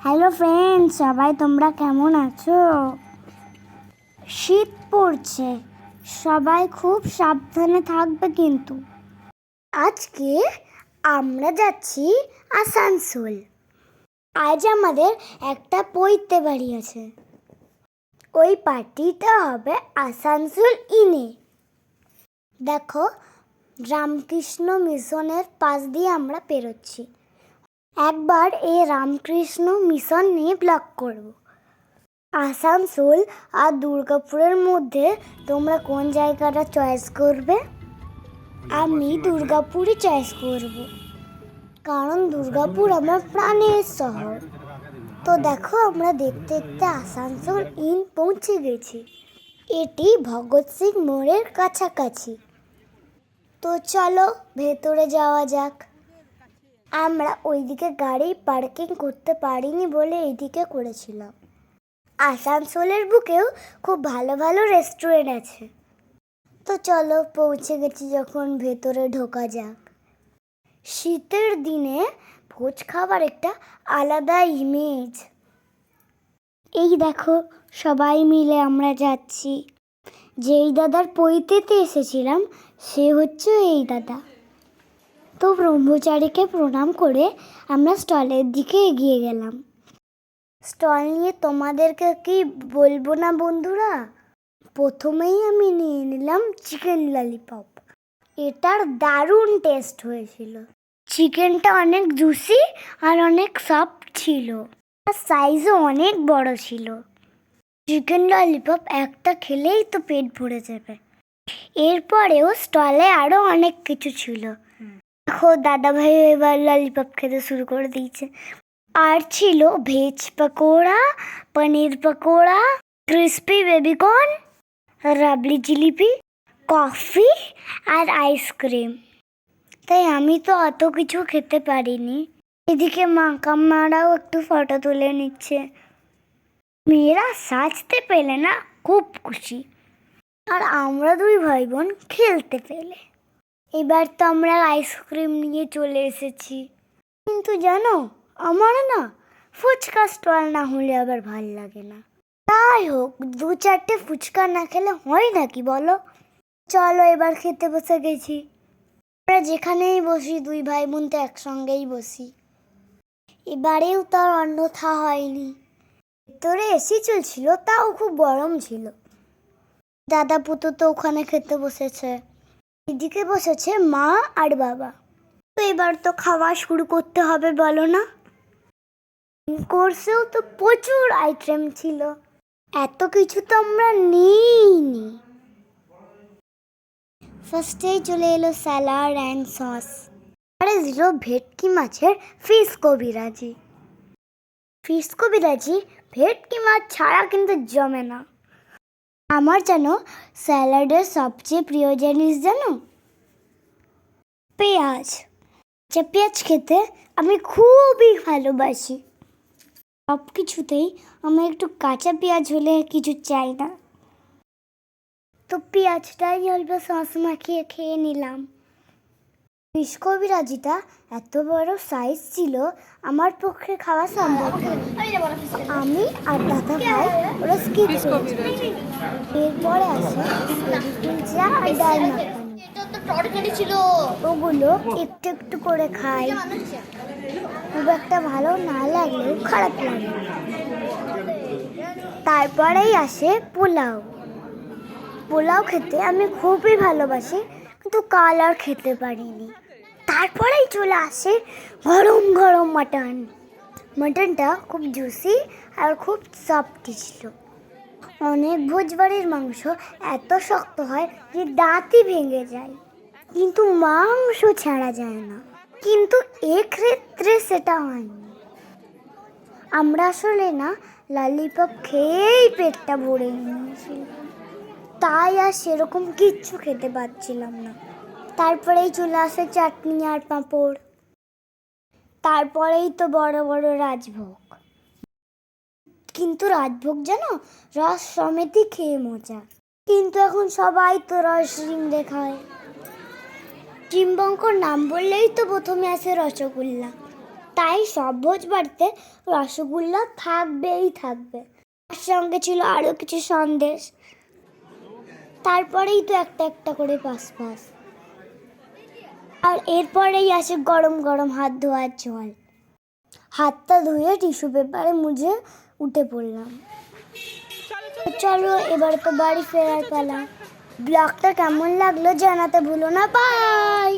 Hello friends, সবাই তোমরা কেমন আছো? শীত পড়ছে, সবাই খুব সাবধানে থাকবে কিন্তু। আজকে আমরা যাচ্ছি আসানসোল। আজ আমাদের একটা পৈতে বাড়ি আছে। ওই পার্টিটা হবে আসানসোল ইনে। দেখো, রামকৃষ্ণ মিশনের পাশ দিয়ে আমরা পেরোচ্ছি। একবার এই রামকৃষ্ণ মিশন নিয়ে ব্লগ করব। আসানসোল আর দুর্গাপুরের মধ্যে তোমরা কোন জায়গাটা চয়েস করবে? আমি দুর্গাপুরই চয়েস করব, কারণ দুর্গাপুর আমার প্রাণের শহর। তো দেখো, আমরা দেখতে দেখতে আসানসোল ইন পৌঁছে গেছি। এটি ভগৎ সিং মোড়ের কাছাকাছি। তো চলো ভেতরে যাওয়া যাক। আমরা ওইদিকে গাড়ি পার্কিং করতে পারিনি বলে এইদিকে করেছিলাম। আসানসোলের বুকেও খুব ভালো ভালো রেস্টুরেন্ট আছে। তো চলো, পৌঁছে গেছি যখন, ভেতরে ঢোকা যাক। শীতের দিনে ভোজ খাবার একটা আলাদা ইমেজ। এই দেখো, সবাই মিলে আমরা যাচ্ছি। যেই দাদার পৈতেতে এসেছিলাম সে হচ্ছে এই দাদা। তো ব্রহ্মচারীকে প্রণাম করে আমরা স্টলের দিকে এগিয়ে গেলাম। স্টল নিয়ে তোমাদেরকে কি বলবো না বন্ধুরা? প্রথমেই আমি নিয়ে নিলাম চিকেন ললিপপ। এটার দারুণ টেস্ট হয়েছিল। চিকেনটা অনেক জুসি আর অনেক সফট ছিল, আর সাইজও অনেক বড় ছিল। চিকেন ললিপপ একটা খেলেই তো পেট ভরে যাবে। এরপরেও স্টলে আরও অনেক কিছু ছিল। দেখো, দাদা ভাই এবার ললিপপ খেতে শুরু করে দিয়েছে। আর ছিল veg pakora, paneer pakora, crispy baby corn, rabri jalebi, coffee আর আইসক্রিম। তাই আমি তো অত কিছু খেতে পারিনি। এদিকে মা কাম্মারাও একটু ফটো তুলে নিচ্ছে। মেয়েরা সাজতে পেলে না খুব খুশি, আর আমরা দুই ভাই বোন খেলতে পেলে। এবার তো আমরা আইসক্রিম নিয়ে চলে এসেছি। কিন্তু জানো, আমার না ফুচকা স্টল না হলে আবার ভাল লাগে না। তাই হোক, 2-4টে ফুচকা না খেলে হয় নাকি বলো? চলো এবার খেতে বসে গেছি। আমরা যেখানেই বসি দুই ভাই বোন তো একসঙ্গেই বসি। এবারেও তার অন্যথা হয়নি। ভেতরে এসি চলছিল, তাও খুব গরম ছিল। দাদা পুতো তো ওখানে খেতে বসেছে। এদিকে বসেছে মা আর বাবা। তো এবার তো খাওয়া শুরু করতে হবে, বলো না? কোর্সেও তো প্রচুর আইটেম ছিল, এত কিছু তো আমরা নিইনি। ফার্স্টেই চলে এলো স্যালাড অ্যান্ড সস। আরে দিল ভেটকি মাছের ফিশ কবিরাজি। ফিশ কবিরাজি ভেটকি মাছ ছাড়া কিন্তু জমে না। আমার যেন স্যালাডের সবচেয়ে প্রিয় জিনিস জানো, পেঁয়াজ। পেঁয়াজ খেতে আমি খুবই ভালোবাসি। সব কিছুতেই আমার একটু কাঁচা পেঁয়াজ হলে কিছু চাই না। তো পেঁয়াজটাই অল্প সস মাখিয়ে খেয়ে নিলাম। ফিশ কবিরাজিটা এত বড় সাইজ ছিল, আমার পক্ষে খাওয়া সম্ভব নয়। আমি আর দাদা ভাই ওরা স্কিপ করেছি। এরপরে আসে কুলচা আর ডাল মাখানি। ওগুলো একটু একটু করে খাই। খুব একটা ভালো না লাগলেও খারাপ লাগে। তারপরেই আসে পোলাও। পোলাও খেতে আমি খুবই ভালোবাসি, কিন্তু কাল আর খেতে পারিনি। তারপরেই চলে আসে গরম গরম মাটন। মাটনটা খুব জুসি আর খুব সফট ছিল। অনেক ভোজবাড়ির মাংস এত শক্ত হয় যে দাঁতই ভেঙে যায়, কিন্তু মাংস ছাড়া যায় না। কিন্তু এক্ষেত্রে সেটা হয়নি। আমরা আসলে না ললিপপ খেয়েই পেটটা ভরে নিয়েছিলাম, তাই আর সেরকম কিচ্ছু খেতে পারছিলাম না। তারপরেই চলে আসে চাটনি আর পাঁপড়। তারপরেই তো বড় বড় রাজভোগ। কিন্তু রাজভোগ যেন রস সমেতই খেয়ে মজা। কিন্তু এখন সবাই তো রস রিংড়ে খায়। চিম্বঙ্কর নাম বললেই তো প্রথমে আসে রসগোল্লা, তাই সব ভোজ বাড়িতে রসগোল্লা থাকবেই থাকবে। তার সঙ্গে ছিল আরও কিছু সন্দেশ। তারপরেই তো একটা একটা করে পাস পাস। আর এরপরেই আসে গরম গরম হাত ধোয়ার জল। হাতটা ধুয়ে টিস্যু পেপারে মুছে উঠে পড়লাম। চলো এবার তো বাড়ি ফেরার পালা। ব্লগটা কেমন লাগলো জানাতে ভুলো না। বাই।